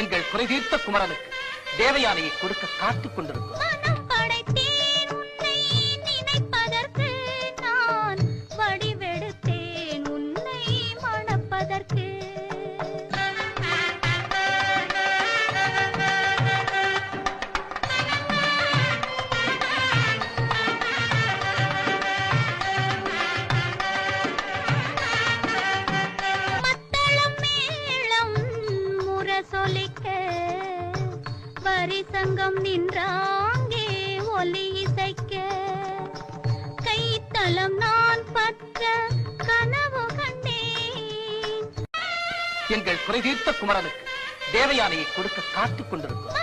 எங்கள் குறை தீர்த்த குமரனுக்கு தேவயானையை கொடுக்க காத்துக் கொண்டிருக்கிறோம். மனம் படைத்தேன் உன்னை நினைப்பதற்கு, நான் வடிவெடுத்தேன் உன்னை மணப்பதற்கு. மத்தளம் மேளம் முரசொலிக்க, வரிசங்கம் நின்றாங்கே ஒலி இசைக்க, கைத்தலம் நான் பற்ற கனவு கண்டேன். எங்கள் குறை தீர்த்த குமரனுக்கு தேவயானையை கொடுக்க காத்துக் கொண்டிருக்கிறோம்.